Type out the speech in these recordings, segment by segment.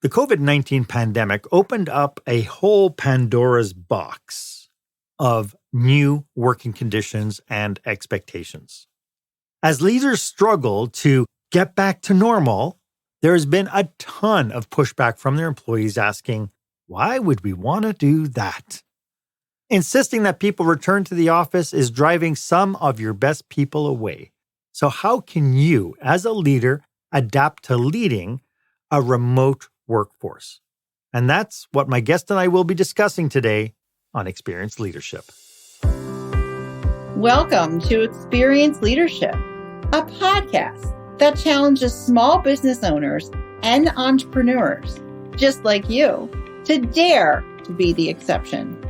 The COVID-19 pandemic opened up a whole Pandora's box of new working conditions and expectations. As leaders struggle to get back to normal, there has been a ton of pushback from their employees asking, why would we want to do that? Insisting that people return to the office is driving some of your best people away. So how can you, as a leader, adapt to leading a remote workforce? And that's what my guest and I will be discussing today on Experienced Leadership. Welcome to Experienced Leadership, a podcast that challenges small business owners and entrepreneurs, just like you, to dare to be the exception.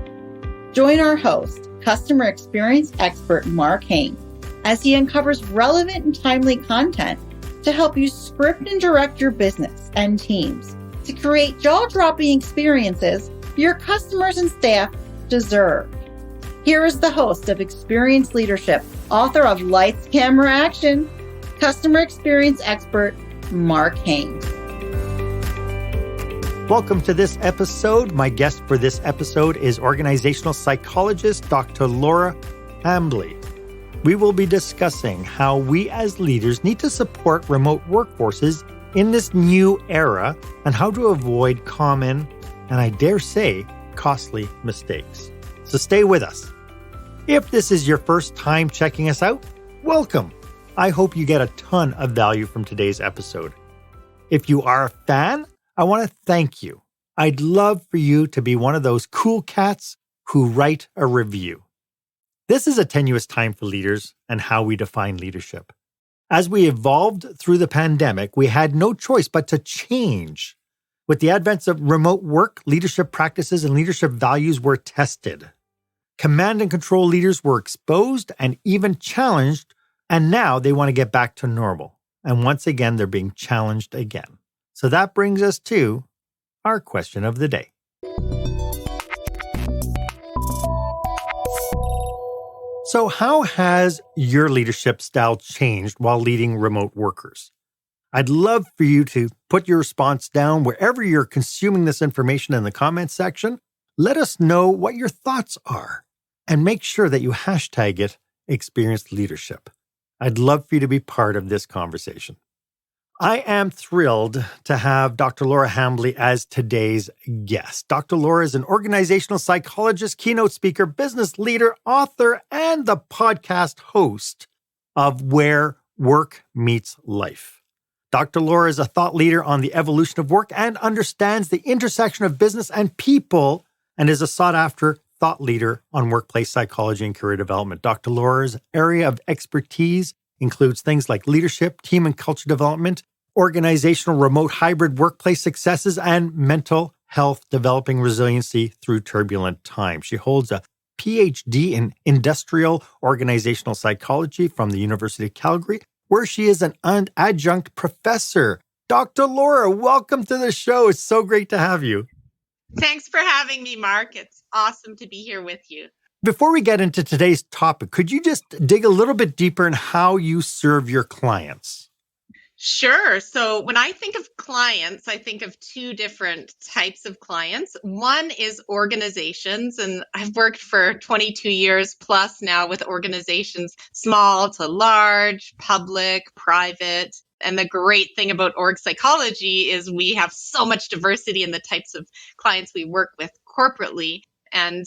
Join our host, customer experience expert Mark Hain, as he uncovers relevant and timely content to help you script and direct your business and teams to create jaw-dropping experiences your customers and staff deserve. Here is the host of Experienced Leadership, author of Lights, Camera, Action, customer experience expert Mark Hain. Welcome to this episode. My guest for this episode is Organizational Psychologist Dr. Laura Hambley. We will be discussing how we as leaders need to support remote workforces in this new era and how to avoid common, and I dare say, costly mistakes. So stay with us. If this is your first time checking us out, welcome. I hope you get a ton of value from today's episode. If you are a fan, I want to thank you. I'd love for you to be one of those cool cats who write a review. This is a tenuous time for leaders and how we define leadership. As we evolved through the pandemic, we had no choice but to change. With the advent of remote work, leadership practices and leadership values were tested. Command and control leaders were exposed and even challenged, and now they want to get back to normal. And once again, they're being challenged again. So that brings us to our question of the day. So how has your leadership style changed while leading remote workers? I'd love for you to put your response down wherever you're consuming this information in the comments section. Let us know what your thoughts are and make sure that you hashtag it Experienced Leadership. I'd love for you to be part of this conversation. I am thrilled to have Dr. Laura Hambley as today's guest. Dr. Laura is an organizational psychologist, keynote speaker, business leader, author, and the podcast host of Where Work Meets Life. Dr. Laura is a thought leader on the evolution of work and understands the intersection of business and people and is a sought-after thought leader on workplace psychology and career development. Dr. Laura's area of expertise includes things like leadership, team and culture development, organizational remote hybrid workplace successes, and mental health, developing resiliency through turbulent times. She holds a Ph.D. in industrial organizational psychology from the University of Calgary, where she is an adjunct professor. Dr. Laura, welcome to the show. It's so great to have you. Thanks for having me, Mark. It's awesome to be here with you. Before we get into today's topic, could you just dig a little bit deeper in how you serve your clients? Sure. So when I think of clients, I think of two different types of clients. One is organizations, and I've worked for 22 years plus now with organizations, small to large, public, private. And the great thing about org psychology is we have so much diversity in the types of clients we work with corporately. And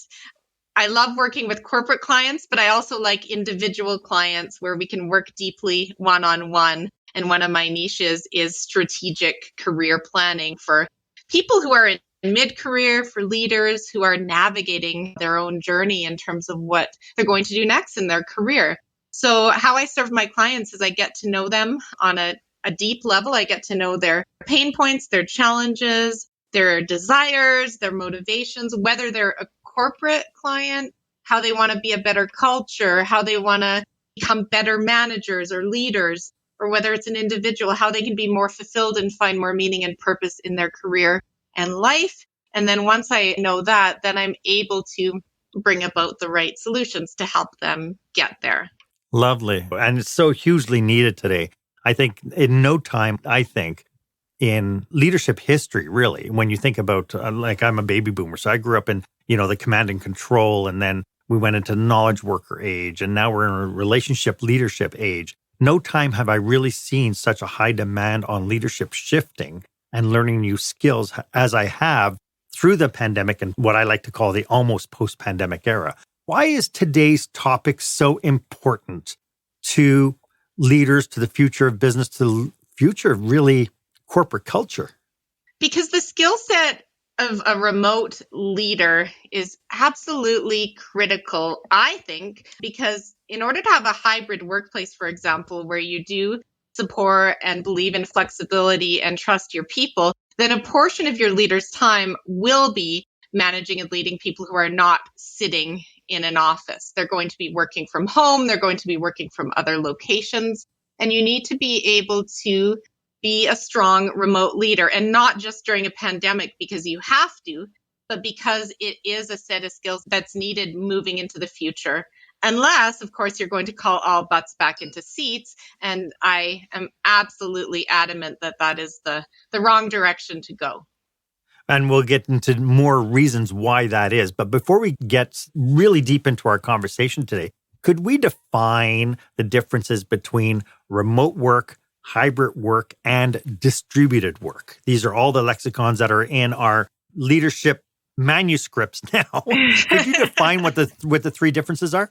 I love working with corporate clients, but I also like individual clients where we can work deeply one-on-one. And one of my niches is strategic career planning for people who are in mid-career, for leaders who are navigating their own journey in terms of what they're going to do next in their career. So how I serve my clients is I get to know them on a deep level. I get to know their pain points, their challenges, their desires, their motivations, whether they're a corporate client, how they want to be a better culture, how they want to become better managers or leaders, or whether it's an individual, how they can be more fulfilled and find more meaning and purpose in their career and life. And then once I know that, then I'm able to bring about the right solutions to help them get there. Lovely. And it's so hugely needed today. I think in no time, in leadership history, really. When you think about, like, I'm a baby boomer, so I grew up in, the command and control, and then we went into knowledge worker age, and now we're in a relationship leadership age. No time have I really seen such a high demand on leadership shifting and learning new skills as I have through the pandemic and what I like to call the almost post-pandemic era. Why is today's topic so important to leaders, to the future of business, to the future of really corporate culture? Because the skill set of a remote leader is absolutely critical, I think, because in order to have a hybrid workplace, for example, where you do support and believe in flexibility and trust your people, then a portion of your leader's time will be managing and leading people who are not sitting in an office. They're going to be working from home. They're going to be working from other locations. And you need to be able to be a strong remote leader, and not just during a pandemic because you have to, but because it is a set of skills that's needed moving into the future. Unless, of course, you're going to call all butts back into seats. And I am absolutely adamant that that is the wrong direction to go. And we'll get into more reasons why that is. But before we get really deep into our conversation today, could we define the differences between remote work, hybrid work, and distributed work? These are all the lexicons that are in our leadership manuscripts now. Could you define what the three differences are?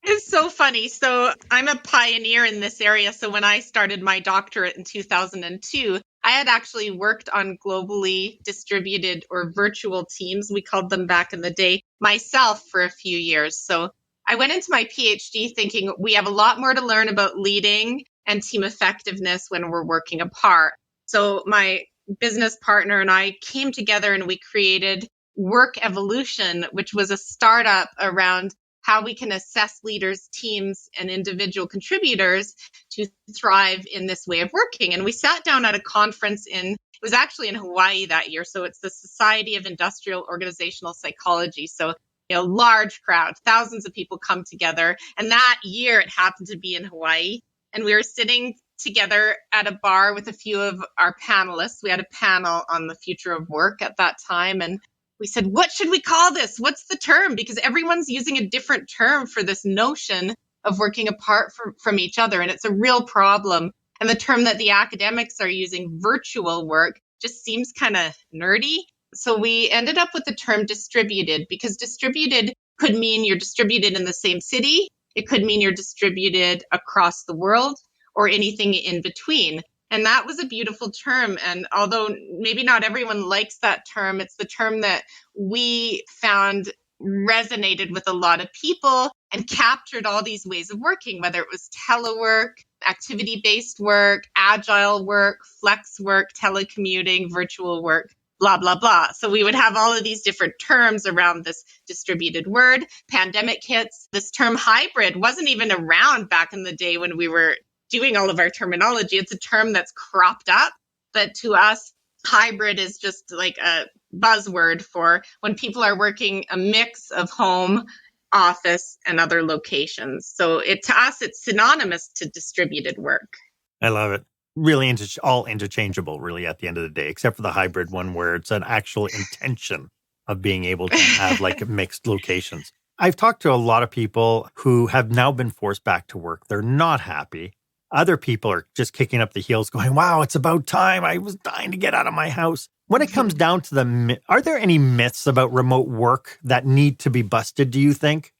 It's so funny. So I'm a pioneer in this area. So when I started my doctorate in 2002, I had actually worked on globally distributed or virtual teams. We called them back in the day, myself, for a few years. So I went into my Ph.D. thinking we have a lot more to learn about leading and team effectiveness when we're working apart. So my business partner and I came together and we created Work Evolution, which was a startup around how we can assess leaders, teams, and individual contributors to thrive in this way of working. And we sat down at a conference it was actually in Hawaii that year. So it's the Society of Industrial Organizational Psychology. So, large crowd, thousands of people come together. And that year it happened to be in Hawaii. And we were sitting together at a bar with a few of our panelists. We had a panel on the future of work at that time. And we said, what should we call this? What's the term? Because everyone's using a different term for this notion of working apart from each other. And it's a real problem. And the term that the academics are using, virtual work, just seems kind of nerdy. So we ended up with the term distributed, because distributed could mean you're distributed in the same city. It could mean you're distributed across the world, or anything in between. And that was a beautiful term. And although maybe not everyone likes that term, it's the term that we found resonated with a lot of people and captured all these ways of working, whether it was telework, activity-based work, agile work, flex work, telecommuting, virtual work, blah, blah, blah. So we would have all of these different terms around this distributed word. Pandemic hits. This term hybrid wasn't even around back in the day when we were doing all of our terminology. It's a term that's cropped up, but to us, hybrid is just like a buzzword for when people are working a mix of home, office, and other locations. So to us, it's synonymous to distributed work. I love it. Really all interchangeable, really, at the end of the day, except for the hybrid one where it's an actual intention of being able to have like mixed locations. I've talked to a lot of people who have now been forced back to work. They're not happy. Other people are just kicking up the heels going, wow, it's about time. I was dying to get out of my house. When it comes down to are there any myths about remote work that need to be busted, do you think?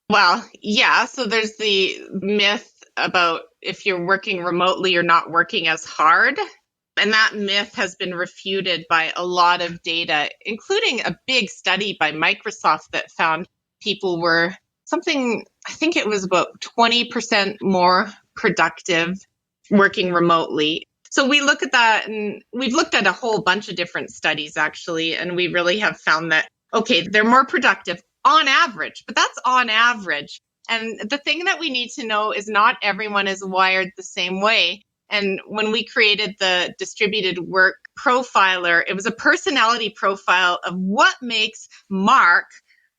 Well, yeah. So there's the myth about if you're working remotely, you're not working as hard. And that myth has been refuted by a lot of data, including a big study by Microsoft that found people were I think it was about 20% more productive working remotely. So we look at that, and we've looked at a whole bunch of different studies, actually, and we really have found that, okay, they're more productive on average, but that's on average. And the thing that we need to know is not everyone is wired the same way. And when we created the distributed work profiler, it was a personality profile of what makes Mark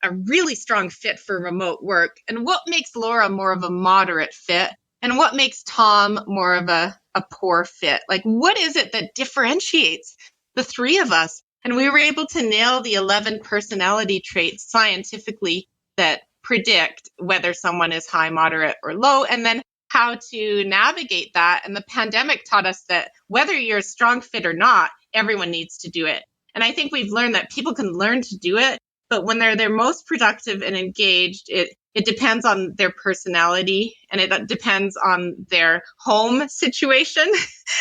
a really strong fit for remote work and what makes Laura more of a moderate fit. And what makes Tom more of a poor fit? Like, what is it that differentiates the three of us? And we were able to nail the 11 personality traits scientifically that predict whether someone is high, moderate, or low, and then how to navigate that. And the pandemic taught us that whether you're a strong fit or not, everyone needs to do it. And I think we've learned that people can learn to do it, but when they're most productive and engaged, it depends on their personality and it depends on their home situation.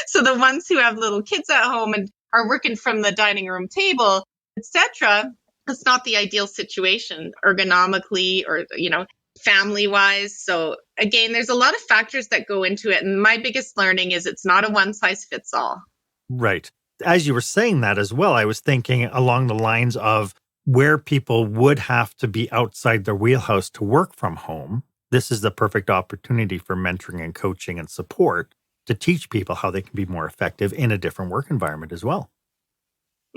So the ones who have little kids at home and are working from the dining room table, etc., it's not the ideal situation ergonomically or, family wise. So again, there's a lot of factors that go into it. And my biggest learning is it's not a one size fits all. Right. As you were saying that as well, I was thinking along the lines of where people would have to be outside their wheelhouse to work from home. This is the perfect opportunity for mentoring and coaching and support to teach people how they can be more effective in a different work environment as well.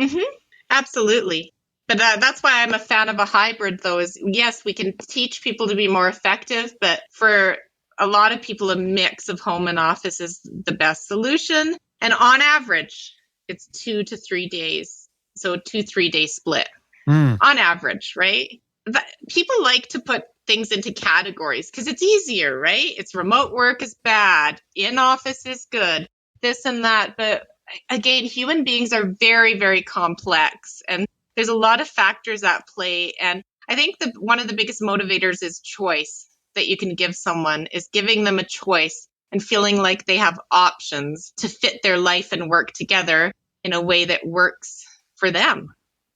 Mm-hmm. Absolutely. But that's why I'm a fan of a hybrid, though, is yes, we can teach people to be more effective, but for a lot of people, a mix of home and office is the best solution. And on average, it's 2 to 3 days. So 2-3 day split on average, right? But people like to put things into categories because it's easier, right? It's remote work is bad, in office is good, this and that. But again, human beings are very, very complex. And there's a lot of factors at play. And I think one of the biggest motivators is choice that you can give someone, is giving them a choice and feeling like they have options to fit their life and work together in a way that works for them.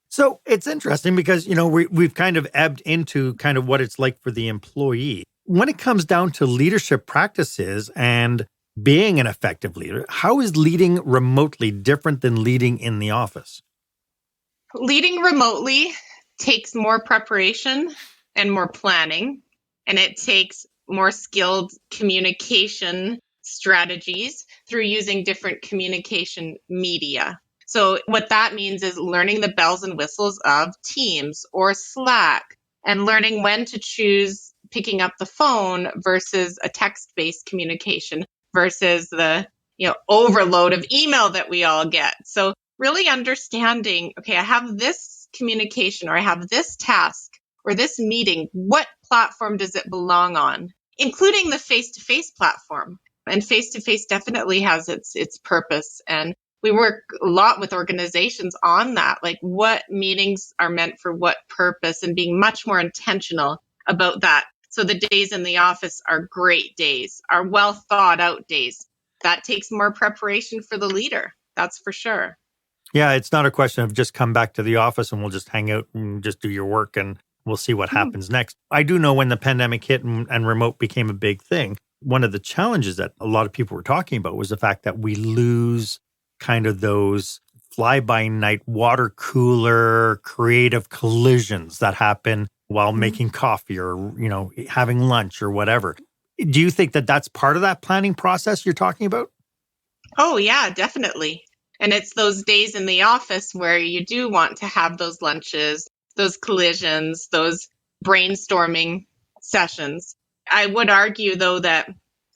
So it's interesting because, we've kind of ebbed into kind of what it's like for the employee. When it comes down to leadership practices and being an effective leader, how is leading remotely different than leading in the office? Leading remotely takes more preparation and more planning, and it takes more skilled communication strategies through using different communication media. So what that means is learning the bells and whistles of Teams or Slack and learning when to choose picking up the phone versus a text-based communication versus the overload of email that we all get. So really understanding, okay, I have this communication or I have this task or this meeting. What platform does it belong on, including the face-to-face platform? And face-to-face definitely has its purpose. And we work a lot with organizations on that, like what meetings are meant for what purpose and being much more intentional about that. So the days in the office are great days, are well thought out days. That takes more preparation for the leader. That's for sure. Yeah, it's not a question of just come back to the office and we'll just hang out and just do your work and we'll see what happens next. I do know when the pandemic hit and remote became a big thing, one of the challenges that a lot of people were talking about was the fact that we lose kind of those fly-by-night water cooler creative collisions that happen while making coffee or, having lunch or whatever. Do you think that that's part of that planning process you're talking about? Oh, yeah, definitely. And it's those days in the office where you do want to have those lunches, those collisions, those brainstorming sessions. I would argue, though, that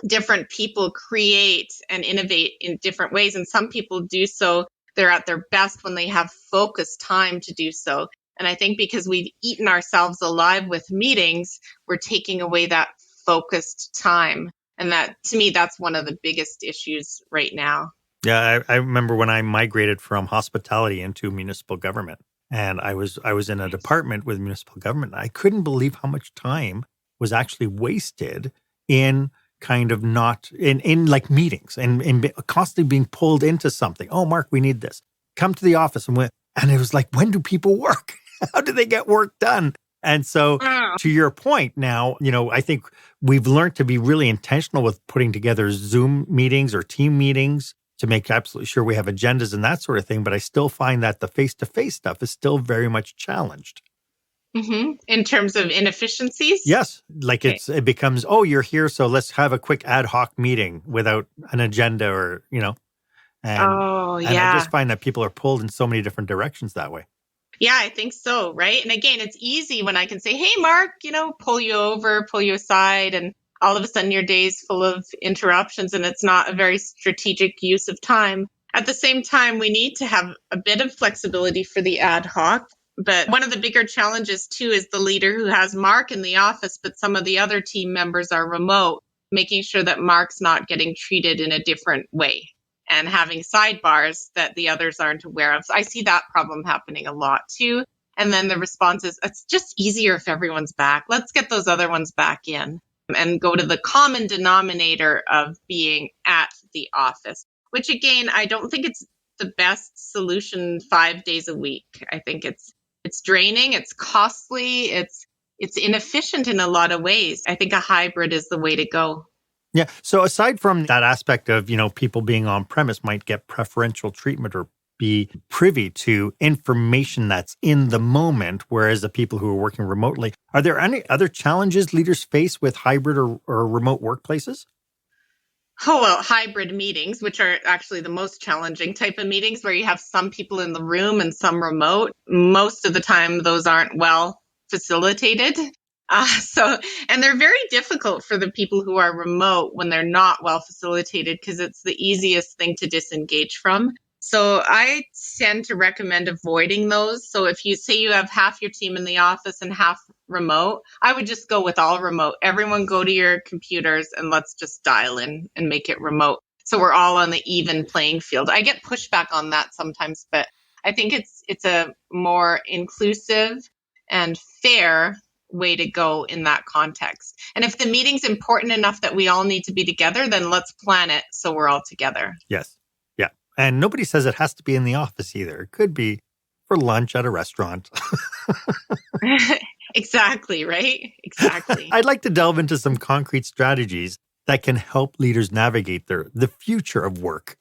different people create and innovate in different ways. And some people do so, they're at their best when they have focused time to do so. And I think because we've eaten ourselves alive with meetings, we're taking away that focused time. And that, to me, that's one of the biggest issues right now. Yeah, I remember when I migrated from hospitality into municipal government, and I was in a department with municipal government. I couldn't believe how much time was actually wasted in kind of not in like meetings and constantly being pulled into something. Oh, Mark, we need this. Come to the office and it was like, when do people work? How do they get work done? And so to your point now, I think we've learned to be really intentional with putting together Zoom meetings or team meetings to make absolutely sure we have agendas and that sort of thing. But I still find that the face-to-face stuff is still very much challenged. Mm-hmm. In terms of inefficiencies? Yes. Like it becomes, oh, you're here, so let's have a quick ad hoc meeting without an agenda or, And I just find that people are pulled in so many different directions that way. Yeah, I think so, right? And again, it's easy when I can say, hey, Mark, pull you over, pull you aside. And all of a sudden your day is full of interruptions and it's not a very strategic use of time. At the same time, we need to have a bit of flexibility for the ad hoc. But one of the bigger challenges too is the leader who has Mark in the office, but some of the other team members are remote, making sure that Mark's not getting treated in a different way and having sidebars that the others aren't aware of. So I see that problem happening a lot too. And then the response is, it's just easier if everyone's back. Let's get those other ones back in and go to the common denominator of being at the office, which again, I don't think it's the best solution 5 days a week. I think it's draining, it's costly, it's inefficient in a lot of ways. I think a hybrid is the way to go. Yeah. So aside from that aspect of, people being on premise might get preferential treatment or be privy to information that's in the moment, whereas the people who are working remotely, are there any other challenges leaders face with hybrid or remote workplaces? Oh, well, hybrid meetings, which are actually the most challenging type of meetings where you have some people in the room and some remote. Most of the time, those aren't well facilitated. And they're very difficult for the people who are remote when they're not well facilitated because it's the easiest thing to disengage from. So I tend to recommend avoiding those. So if you say you have half your team in the office and half remote, I would just go with all remote. Everyone go to your computers and let's just dial in and make it remote. So we're all on the even playing field. I get pushback on that sometimes, but I think it's a more inclusive and fair way to go in that context. And if the meeting's important enough that we all need to be together, then let's plan it so we're all together. Yes. Yeah. And nobody says it has to be in the office either. It could be for lunch at a restaurant. Exactly, right? Exactly. I'd like to delve into some concrete strategies that can help leaders navigate the future of work.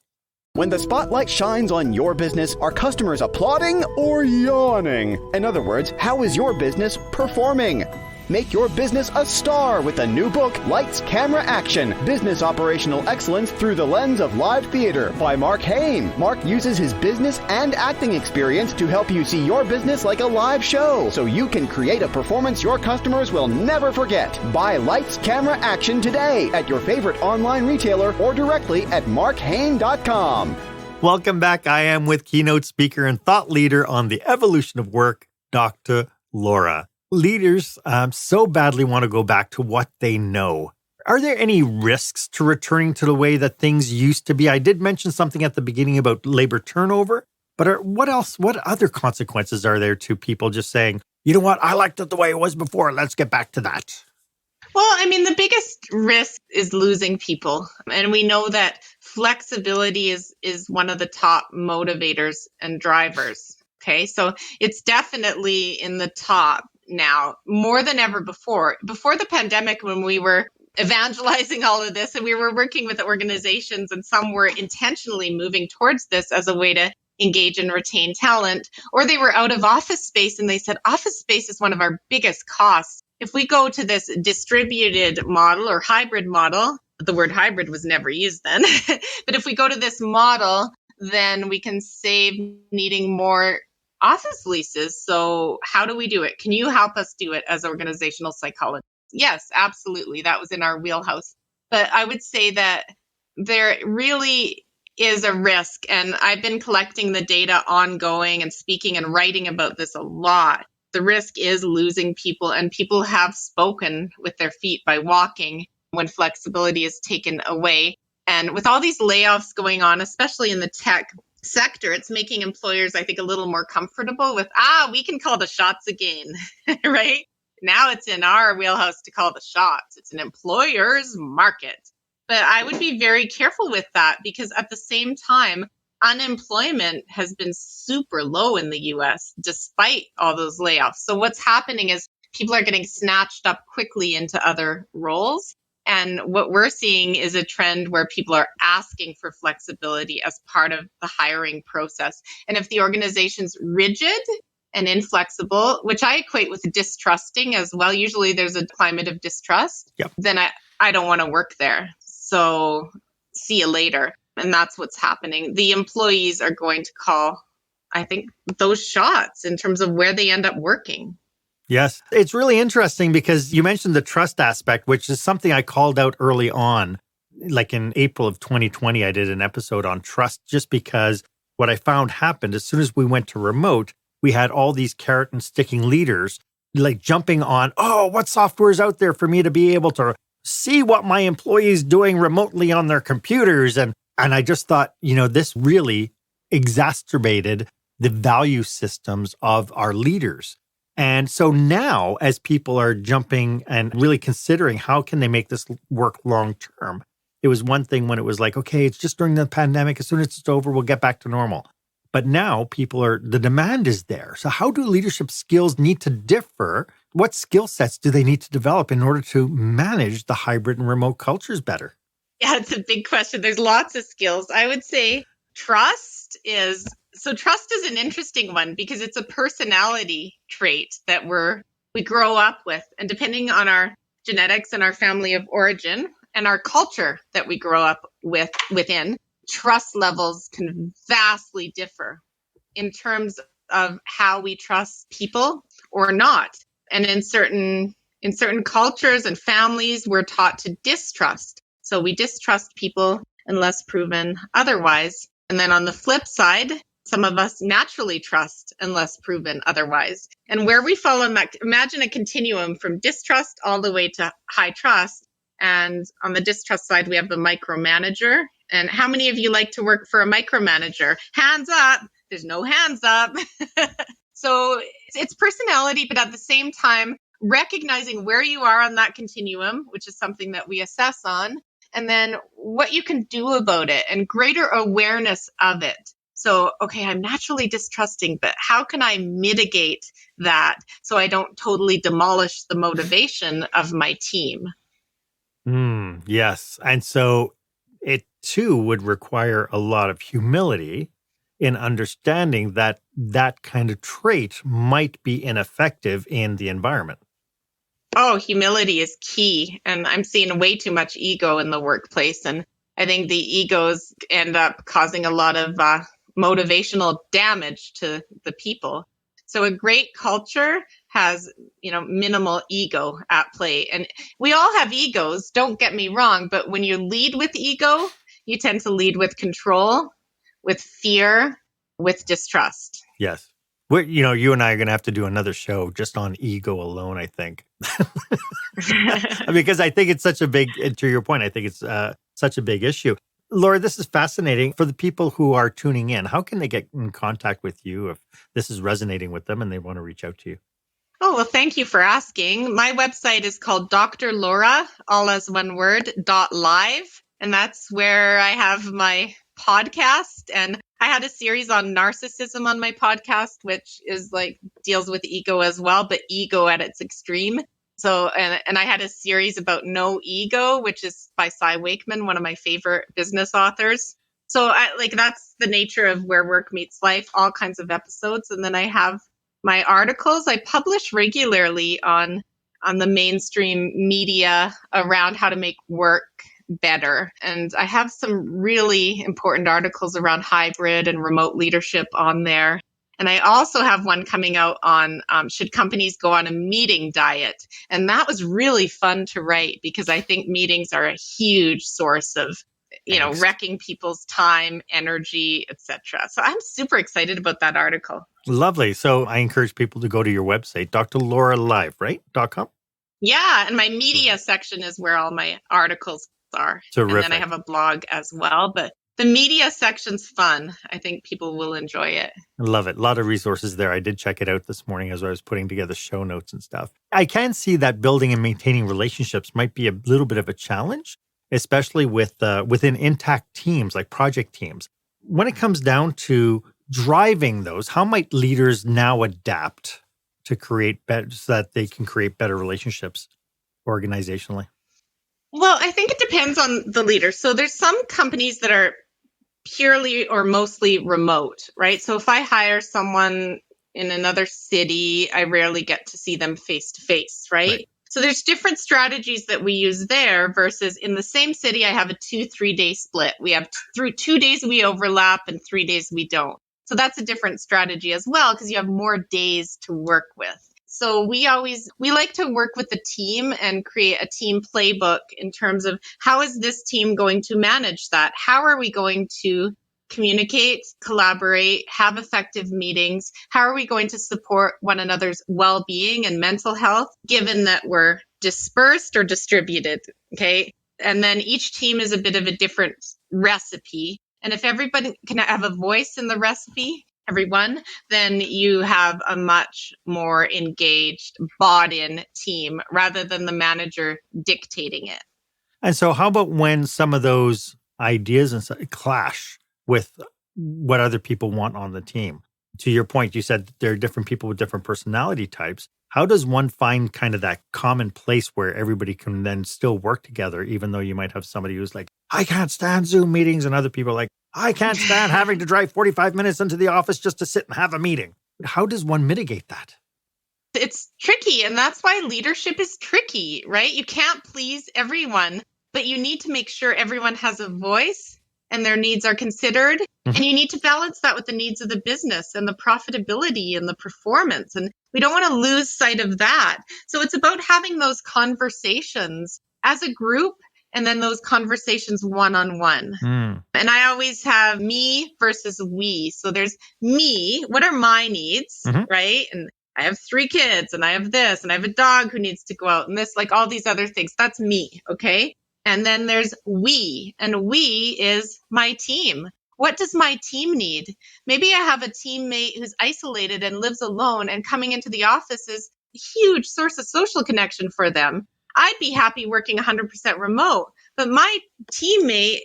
When the spotlight shines on your business, are customers applauding or yawning? In other words, how is your business performing? Make your business a star with the new book, Lights, Camera, Action, Business Operational Excellence Through the Lens of Live Theater by Mark Hain. Mark uses his business and acting experience to help you see your business like a live show so you can create a performance your customers will never forget. Buy Lights, Camera, Action today at your favorite online retailer or directly at markhain.com. Welcome back. I am with keynote speaker and thought leader on the evolution of work, Dr. Laura. Leaders so badly want to go back to what they know. Are there any risks to returning to the way that things used to be? I did mention something at the beginning about labor turnover, but what other consequences are there to people just saying, you know what, I liked it the way it was before, let's get back to that? Well, I mean, the biggest risk is losing people. And we know that flexibility is one of the top motivators and drivers. Okay, so it's definitely in the top now, more than ever before. Before the pandemic, when we were evangelizing all of this and we were working with organizations and some were intentionally moving towards this as a way to engage and retain talent, or they were out of office space and they said, office space is one of our biggest costs. If we go to this distributed model or hybrid model, the word hybrid was never used then, but if we go to this model, then we can save needing more office leases. So how do we do it? Can you help us do it as organizational psychologists? Yes, absolutely. That was in our wheelhouse. But I would say that there really is a risk, and I've been collecting the data ongoing and speaking and writing about this a lot. The risk is losing people, and people have spoken with their feet by walking when flexibility is taken away. And with all these layoffs going on, especially in the tech sector, it's making employers, I think, a little more comfortable with, we can call the shots again, right? Now it's in our wheelhouse to call the shots. It's an employer's market. But I would be very careful with that because at the same time, unemployment has been super low in the US despite all those layoffs. So what's happening is people are getting snatched up quickly into other roles. And what we're seeing is a trend where people are asking for flexibility as part of the hiring process. And if the organization's rigid and inflexible, which I equate with distrusting as well, usually there's a climate of distrust, then I don't want to work there. So see you later. And that's what's happening. The employees are going to call, I think, those shots in terms of where they end up working. Yes. It's really interesting because you mentioned the trust aspect, which is something I called out early on. Like in April of 2020, I did an episode on trust just because what I found happened as soon as we went to remote, we had all these carrot and sticking leaders like jumping on, oh, what software is out there for me to be able to see what my employees doing remotely on their computers. And I just thought, this really exacerbated the value systems of our leaders. And so now as people are jumping and really considering how can they make this work long term, it was one thing when it was like, okay, it's just during the pandemic. As soon as it's over, we'll get back to normal. But now the demand is there. So how do leadership skills need to differ? What skill sets do they need to develop in order to manage the hybrid and remote cultures better? Yeah, it's a big question. There's lots of skills. I would say trust is an interesting one because it's a personality trait that we grow up with. And depending on our genetics and our family of origin and our culture that we grow up within, trust levels can vastly differ in terms of how we trust people or not. And in certain cultures and families, we're taught to distrust. So we distrust people unless proven otherwise. And then on the flip side, some of us naturally trust unless proven otherwise. And where we fall on that, imagine a continuum from distrust all the way to high trust. And on the distrust side, we have the micromanager. And how many of you like to work for a micromanager? Hands up. There's no hands up. So it's personality, but at the same time, recognizing where you are on that continuum, which is something that we assess on, and then what you can do about it and greater awareness of it. So, okay, I'm naturally distrusting, but how can I mitigate that so I don't totally demolish the motivation of my team? Yes. And so it too would require a lot of humility in understanding that that kind of trait might be ineffective in the environment. Oh, humility is key. And I'm seeing way too much ego in the workplace. And I think the egos end up causing a lot of motivational damage to the people. So a great culture has, minimal ego at play. And we all have egos, don't get me wrong, but when you lead with ego, you tend to lead with control, with fear, with distrust. Yes. You and I are going to have to do another show just on ego alone, I think. Because I think it's such a big, to your point, I think it's such a big issue. Laura, this is fascinating. For the people who are tuning in, how can they get in contact with you if this is resonating with them and they want to reach out to you? Oh, well, thank you for asking. My website is called Dr. Laura, all as one word, .live. And that's where I have my podcast. And I had a series on narcissism on my podcast, which is deals with ego as well, but ego at its extreme. So, and I had a series about no ego, which is by Cy Wakeman, one of my favorite business authors. So that's the nature of Where Work Meets Life, all kinds of episodes. And then I have my articles. I publish regularly on the mainstream media around how to make work better. And I have some really important articles around hybrid and remote leadership on there. And I also have one coming out on should companies go on a meeting diet? And that was really fun to write because I think meetings are a huge source of, wrecking people's time, energy, etc. So I'm super excited about that article. Lovely. So I encourage people to go to your website, drlauralive, right? .com? Yeah. And my media section is where all my articles are. Terrific. And then I have a blog as well. But the media section's fun. I think people will enjoy it. I love it. A lot of resources there. I did check it out this morning as I was putting together show notes and stuff. I can see that building and maintaining relationships might be a little bit of a challenge, especially within intact teams like project teams. When it comes down to driving those, how might leaders now adapt to create better so that they can create better relationships organizationally? Well, I think it depends on the leader. So there's some companies that are purely or mostly remote, right? So if I hire someone in another city, I rarely get to see them face to face, right? So there's different strategies that we use there versus in the same city, I have a 2-3 day split. We have 2 days we overlap and 3 days we don't. So that's a different strategy as well because you have more days to work with. So we like to work with the team and create a team playbook in terms of how is this team going to manage that? How are we going to communicate, collaborate, have effective meetings? How are we going to support one another's well-being and mental health, given that we're dispersed or distributed? Okay. And then each team is a bit of a different recipe. And if everybody can have a voice in the recipe, everyone, then you have a much more engaged, bought-in team rather than the manager dictating it. And so how about when some of those ideas and clash with what other people want on the team? To your point, you said there are different people with different personality types. How does one find kind of that common place where everybody can then still work together, even though you might have somebody who's like, I can't stand Zoom meetings, and other people are like, I can't stand having to drive 45 minutes into the office just to sit and have a meeting. How does one mitigate that? It's tricky, and that's why leadership is tricky, right? You can't please everyone, but you need to make sure everyone has a voice and their needs are considered. Mm-hmm. And you need to balance that with the needs of the business and the profitability and the performance. And we don't want to lose sight of that. So it's about having those conversations as a group and then those conversations one-on-one. And I always have me versus we. So there's me, what are my needs, right? And I have 3 kids and I have this and I have a dog who needs to go out and this, like all these other things. That's me, okay? And then there's we, and we is my team. What does my team need? Maybe I have a teammate who's isolated and lives alone, and coming into the office is a huge source of social connection for them. I'd be happy working 100% remote, but my teammate,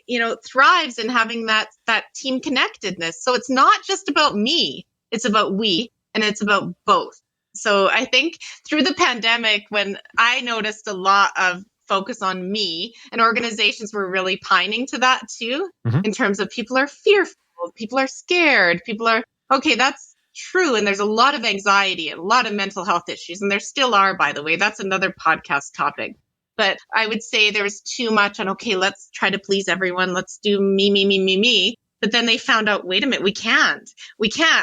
thrives in having that team connectedness. So it's not just about me, it's about we, and it's about both. So I think through the pandemic, when I noticed a lot of focus on me, and organizations were really pining to that too, in terms of people are fearful, people are scared, people are, okay, that's true. And there's a lot of anxiety and a lot of mental health issues. And there still are, by the way. That's another podcast topic. But I would say there was too much on, okay, let's try to please everyone. Let's do me. But then they found out, wait a minute, we can't,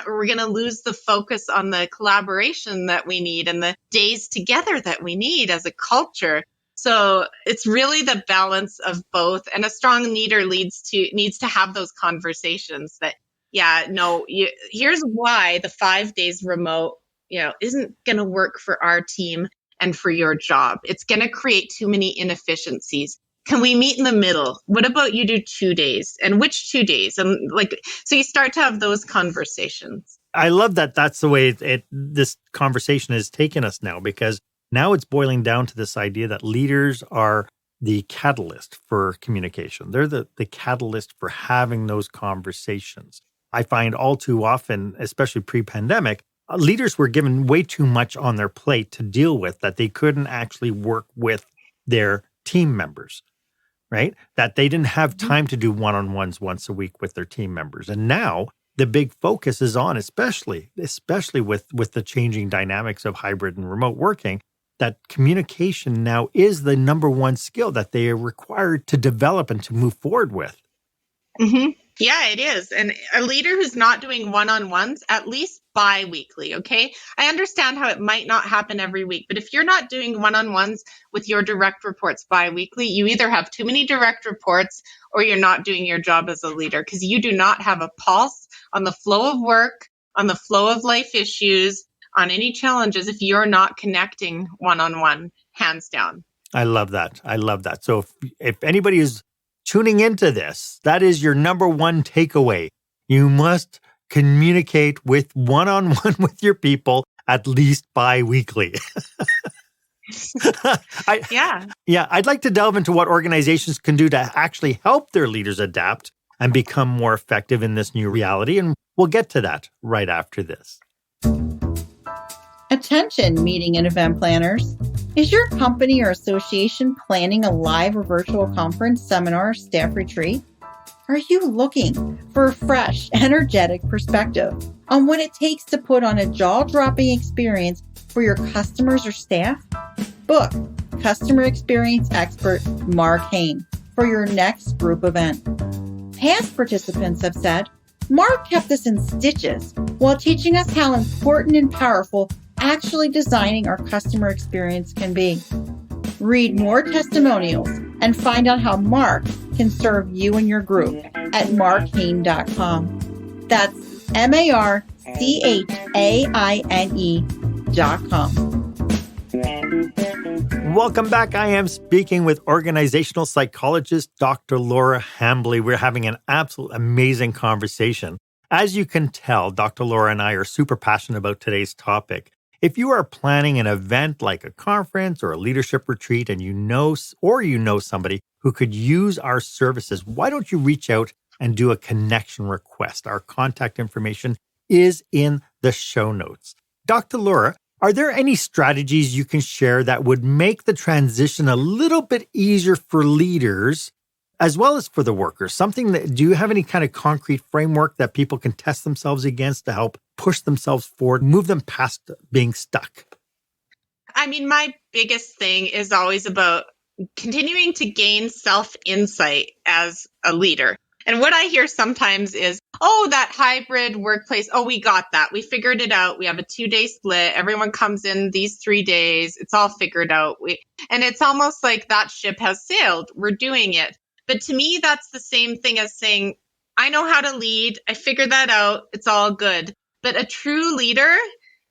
or we're going to lose the focus on the collaboration that we need and the days together that we need as a culture. So it's really the balance of both. And a strong leader needs to have those conversations that, here's why the 5 days remote, isn't going to work for our team and for your job. It's going to create too many inefficiencies. Can we meet in the middle? What about you do 2 days? And which 2 days? And so you start to have those conversations. I love that that's the way this conversation has taken us now, because now it's boiling down to this idea that leaders are the catalyst for communication. They're the catalyst for having those conversations. I find all too often, especially pre-pandemic, leaders were given way too much on their plate to deal with that they couldn't actually work with their team members, right? That they didn't have time to do one-on-ones once a week with their team members. And now the big focus is on, especially with the changing dynamics of hybrid and remote working, that communication now is the number one skill that they are required to develop and to move forward with. Yeah, it is. And a leader who's not doing one-on-ones, at least bi-weekly, okay? I understand how it might not happen every week, but if you're not doing one-on-ones with your direct reports bi-weekly, you either have too many direct reports or you're not doing your job as a leader, because you do not have a pulse on the flow of work, on the flow of life issues, on any challenges if you're not connecting one-on-one, hands down. I love that. So if anybody is tuning into this, that is your number one takeaway. You must communicate with one-on-one with your people at least bi-weekly. I'd like to delve into what organizations can do to actually help their leaders adapt and become more effective in this new reality. And we'll get to that right after this. Attention, meeting and event planners. Is your company or association planning a live or virtual conference, seminar, staff retreat? Are you looking for a fresh, energetic perspective on what it takes to put on a jaw-dropping experience for your customers or staff? Book customer experience expert Mark Hain for your next group event. Past participants have said, Mark kept us in stitches while teaching us how important and powerful actually designing our customer experience can be. Read more testimonials and find out how Mark can serve you and your group at markhaine.com. That's markhaine.com. Welcome back. I am speaking with organizational psychologist Dr. Laura Hambley. We're having an absolute amazing conversation. As you can tell, Dr. Laura and I are super passionate about today's topic. If you are planning an event like a conference or a leadership retreat and you know somebody who could use our services, why don't you reach out and do a connection request? Our contact information is in the show notes. Dr. Laura, are there any strategies you can share that would make the transition a little bit easier for leaders as well as for the workers? Do you have any kind of concrete framework that people can test themselves against to help push themselves forward, move them past being stuck? I mean, my biggest thing is always about continuing to gain self-insight as a leader. And what I hear sometimes is, oh, that hybrid workplace, oh, we got that. We figured it out. We have a 2-day split. Everyone comes in these 3 days. It's all figured out. And it's almost like that ship has sailed. We're doing it. But to me, that's the same thing as saying, I know how to lead. I figured that out. It's all good. But a true leader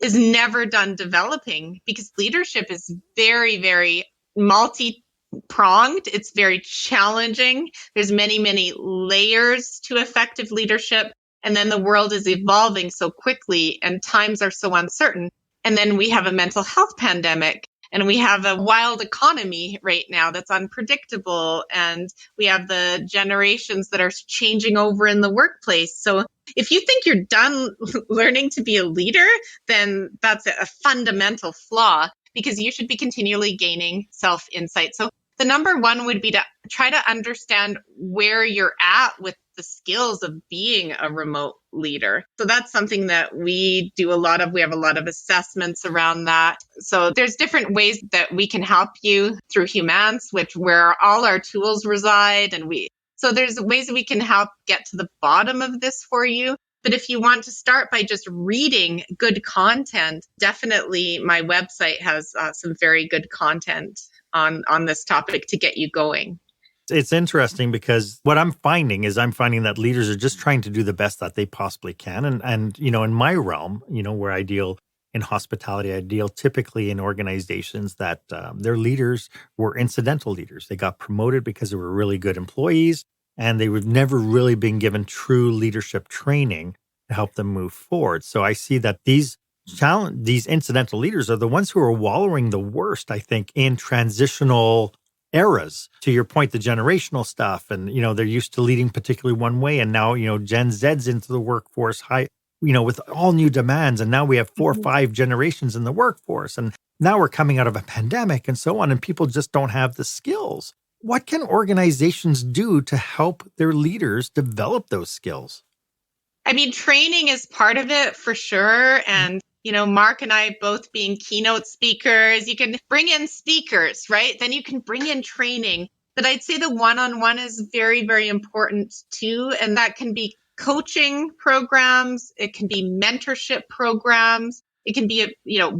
is never done developing, because leadership is very, very multi-pronged. It's very challenging. There's many, many layers to effective leadership. And then the world is evolving so quickly and times are so uncertain. And then we have a mental health pandemic. And we have a wild economy right now that's unpredictable. And we have the generations that are changing over in the workplace. So if you think you're done learning to be a leader, then that's a fundamental flaw, because you should be continually gaining self-insight. So the number one would be to try to understand where you're at with the skills of being a remote leader. So that's something that we do a lot of. We have a lot of assessments around that. So there's different ways that we can help you through Humans, where all our tools reside. So there's ways that we can help get to the bottom of this for you. But if you want to start by just reading good content, definitely my website has some very good content on this topic to get you going. It's interesting because what I'm finding that leaders are just trying to do the best that they possibly can. And in my realm, where I deal in hospitality, I deal typically in organizations that their leaders were incidental leaders. They got promoted because they were really good employees, and they would never really been given true leadership training to help them move forward. So I see that these incidental leaders are the ones who are wallowing the worst, I think, in transitional eras. To your point, the generational stuff, and they're used to leading particularly one way, and now Gen Z's into the workforce, with all new demands, and now we have 4 or 5 generations in the workforce, and now we're coming out of a pandemic and so on, and people just don't have the skills. What can organizations do to help their leaders develop those skills? I mean, training is part of it for sure, and Mark and I both being keynote speakers, you can bring in speakers, right? Then you can bring in training. But I'd say the one-on-one is very, very important too. And that can be coaching programs. It can be mentorship programs. It can be,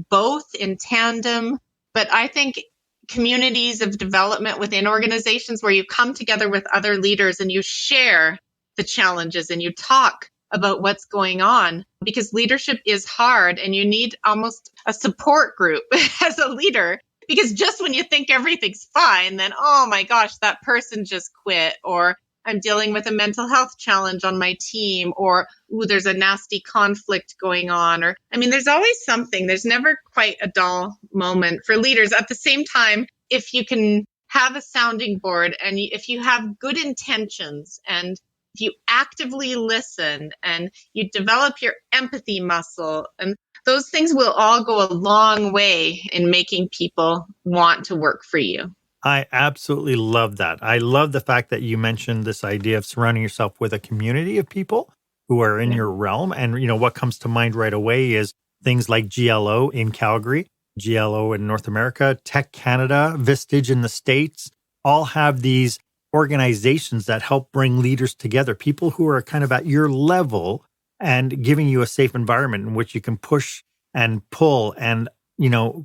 both in tandem. But I think communities of development within organizations where you come together with other leaders and you share the challenges and you talk about what's going on, because leadership is hard and you need almost a support group as a leader, because just when you think everything's fine, then, oh my gosh, that person just quit, or I'm dealing with a mental health challenge on my team, or, ooh, there's a nasty conflict going on, or, there's always something. There's never quite a dull moment for leaders. At the same time, if you can have a sounding board and if you have good intentions and if you actively listen and you develop your empathy muscle, and those things will all go a long way in making people want to work for you. I absolutely love that. I love the fact that you mentioned this idea of surrounding yourself with a community of people who are in your realm. And, what comes to mind right away is things like GLO in Calgary, GLO in North America, Tech Canada, Vistage in the States, all have these organizations that help bring leaders together, people who are kind of at your level and giving you a safe environment in which you can push and pull and,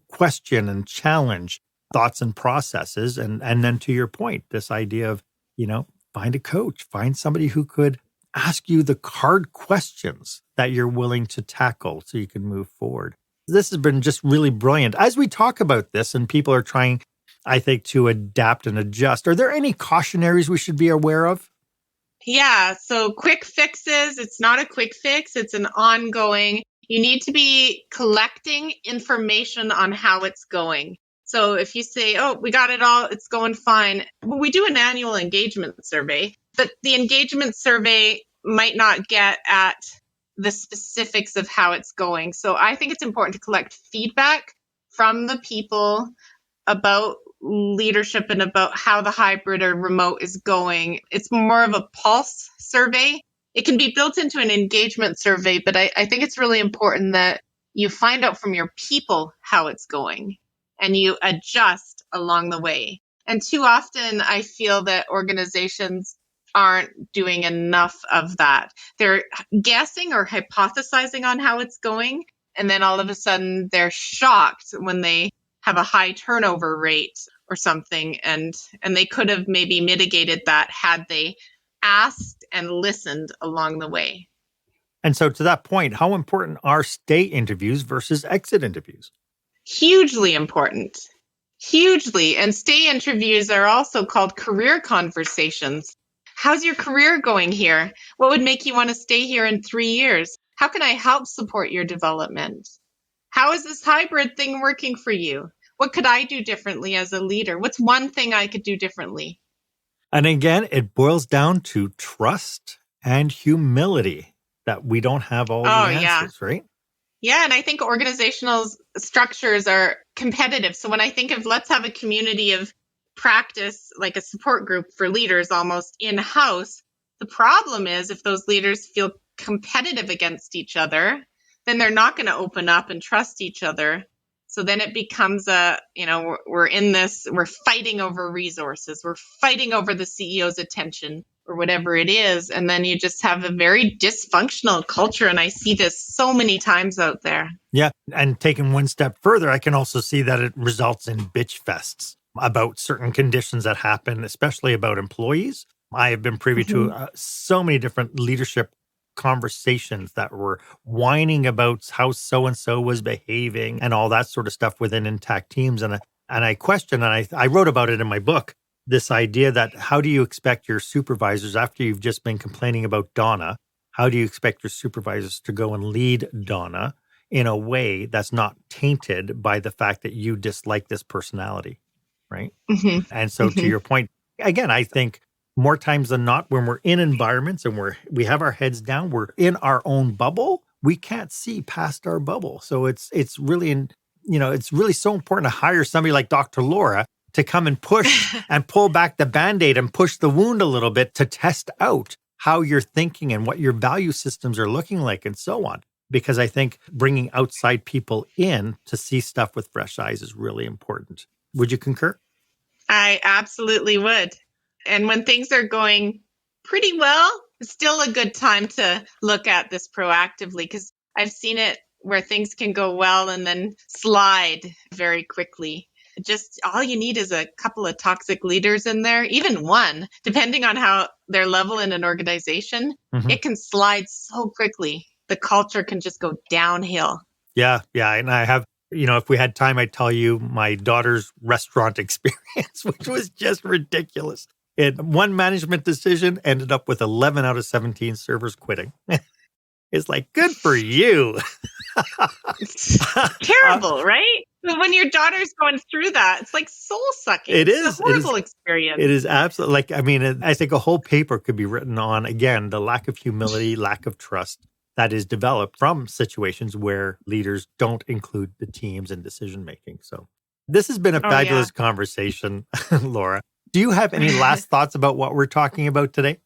question and challenge thoughts and processes. And then to your point, this idea of, find a coach, find somebody who could ask you the hard questions that you're willing to tackle so you can move forward. This has been just really brilliant. As we talk about this and people are trying, I think, to adapt and adjust, are there any cautionaries we should be aware of? Yeah. So quick fixes, it's not a quick fix. It's an ongoing. You need to be collecting information on how it's going. So if you say, oh, we got it all, it's going fine. Well, we do an annual engagement survey, but the engagement survey might not get at the specifics of how it's going. So I think it's important to collect feedback from the people about leadership and about how the hybrid or remote is going. It's more of a pulse survey. It can be built into an engagement survey, but I think it's really important that you find out from your people how it's going and you adjust along the way. And too often I feel that organizations aren't doing enough of that. They're guessing or hypothesizing on how it's going. And then all of a sudden they're shocked when they have a high turnover rate or something. And they could have maybe mitigated that had they asked and listened along the way. And so to that point, how important are stay interviews versus exit interviews? Hugely important. Hugely. And stay interviews are also called career conversations. How's your career going here? What would make you want to stay here in 3 years? How can I help support your development? How is this hybrid thing working for you? What could I do differently as a leader? What's one thing I could do differently? And again, it boils down to trust and humility that we don't have all the answers, right? Yeah, and I think organizational structures are competitive. So when I think of let's have a community of practice, like a support group for leaders almost in-house, the problem is if those leaders feel competitive against each other, then they're not going to open up and trust each other. So then it becomes we're in this, we're fighting over resources, we're fighting over the CEO's attention or whatever it is. And then you just have a very dysfunctional culture. And I see this so many times out there. Yeah. And taking one step further, I can also see that it results in bitch fests about certain conditions that happen, especially about employees. I have been privy to so many different leadership conversations that were whining about how so-and-so was behaving and all that sort of stuff within intact teams. And I question, and I wrote about it in my book, this idea that how do you expect your supervisors, after you've just been complaining about Donna, how do you expect your supervisors to go and lead Donna in a way that's not tainted by the fact that you dislike this personality, right? And so to your point, again, I think more times than not, when we're in environments and we have our heads down, we're in our own bubble, we can't see past our bubble. So it's really, it's really so important to hire somebody like Dr. Laura to come and push and pull back the Band-Aid and push the wound a little bit to test out how you're thinking and what your value systems are looking like and so on. Because I think bringing outside people in to see stuff with fresh eyes is really important. Would you concur? I absolutely would. And when things are going pretty well, it's still a good time to look at this proactively because I've seen it where things can go well and then slide very quickly. Just all you need is a couple of toxic leaders in there, even one, depending on how their level in an organization, it can slide so quickly. The culture can just go downhill. Yeah. And I have, if we had time, I'd tell you my daughter's restaurant experience, which was just ridiculous. One management decision ended up with 11 out of 17 servers quitting. It's like, good for you. It's terrible, right? When your daughter's going through that, it's like soul sucking. It is. It's a horrible experience. It is absolutely I think a whole paper could be written on, again, the lack of humility, lack of trust that is developed from situations where leaders don't include the teams in decision making. So this has been a fabulous conversation, Laura. Do you have any last thoughts about what we're talking about today?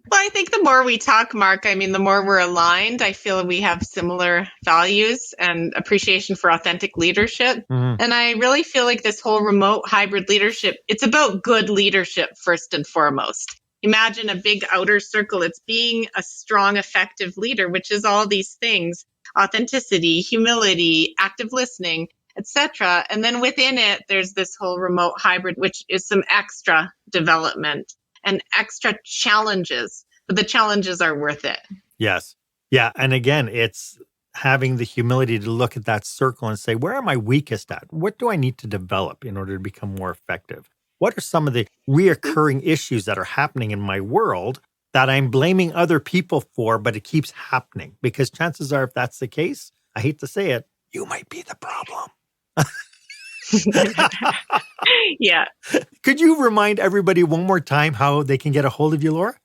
Well, I think the more we talk, Mark, the more we're aligned. I feel we have similar values and appreciation for authentic leadership. And I really feel like this whole remote hybrid leadership, it's about good leadership first and foremost. Imagine a big outer circle. It's being a strong, effective leader, which is all these things. authenticity, humility, active listening, etc. And then within it, there's this whole remote hybrid, which is some extra development and extra challenges, but the challenges are worth it. Yes. Yeah. And again, it's having the humility to look at that circle and say, where am I weakest at? What do I need to develop in order to become more effective? What are some of the reoccurring issues that are happening in my world that I'm blaming other people for, but it keeps happening? Because chances are, if that's the case, I hate to say it, you might be the problem. Yeah. Could you remind everybody one more time how they can get a hold of you, Laura?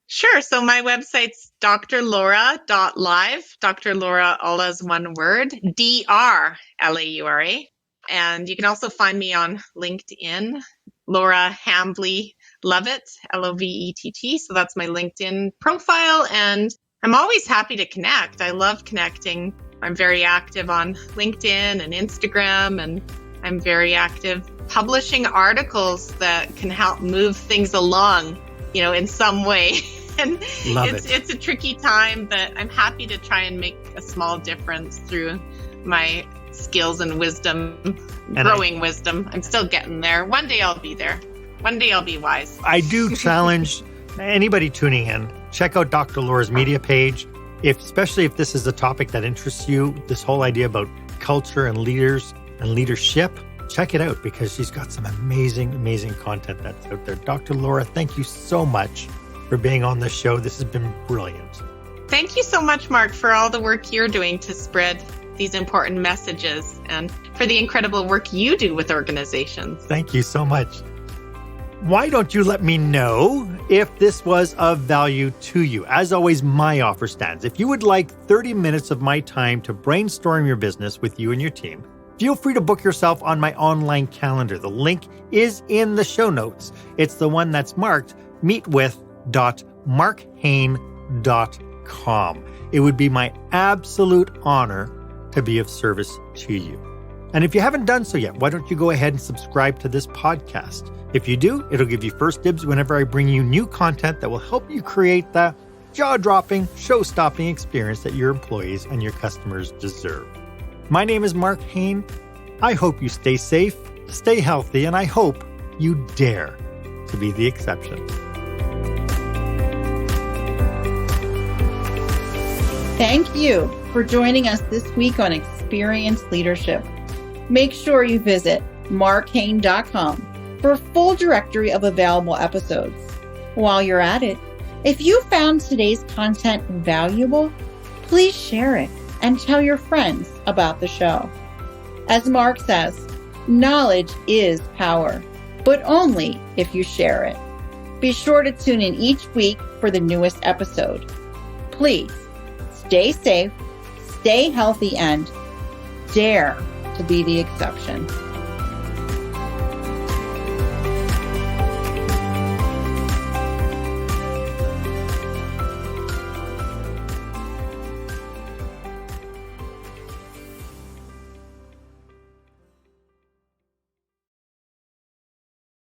Sure. So my website's drlaura.live. Dr. Laura, all as one word, DRLAURA. And you can also find me on LinkedIn, Laura Hambley Lovett, Lovett. So that's my LinkedIn profile. And I'm always happy to connect. I love connecting. I'm very active on LinkedIn and Instagram, and I'm very active publishing articles that can help move things along, in some way. And it's a tricky time, but I'm happy to try and make a small difference through my skills and wisdom, growing wisdom. I'm still getting there. One day I'll be there. One day I'll be wise. I do challenge anybody tuning in, check out Dr. Laura's media page. Especially if this is a topic that interests you, this whole idea about culture and leaders and leadership, check it out because she's got some amazing, amazing content that's out there. Dr. Laura, thank you so much for being on the show. This has been brilliant. Thank you so much, Mark, for all the work you're doing to spread these important messages and for the incredible work you do with organizations. Thank you so much. Why don't you let me know if this was of value to you? As always, my offer stands. If you would like 30 minutes of my time to brainstorm your business with you and your team, feel free to book yourself on my online calendar. The link is in the show notes. It's the one that's marked meetwith.markhane.com. It would be my absolute honor to be of service to you. And if you haven't done so yet, why don't you go ahead and subscribe to this podcast? If you do, it'll give you first dibs whenever I bring you new content that will help you create the jaw-dropping, show-stopping experience that your employees and your customers deserve. My name is Mark Hane. I hope you stay safe, stay healthy, and I hope you dare to be the exception. Thank you for joining us this week on Experience Leadership. Make sure you visit markhane.com for a full directory of available episodes. While you're at it, if you found today's content valuable, please share it and tell your friends about the show. As Mark says, knowledge is power, but only if you share it. Be sure to tune in each week for the newest episode. Please stay safe, stay healthy, and dare to be the exception.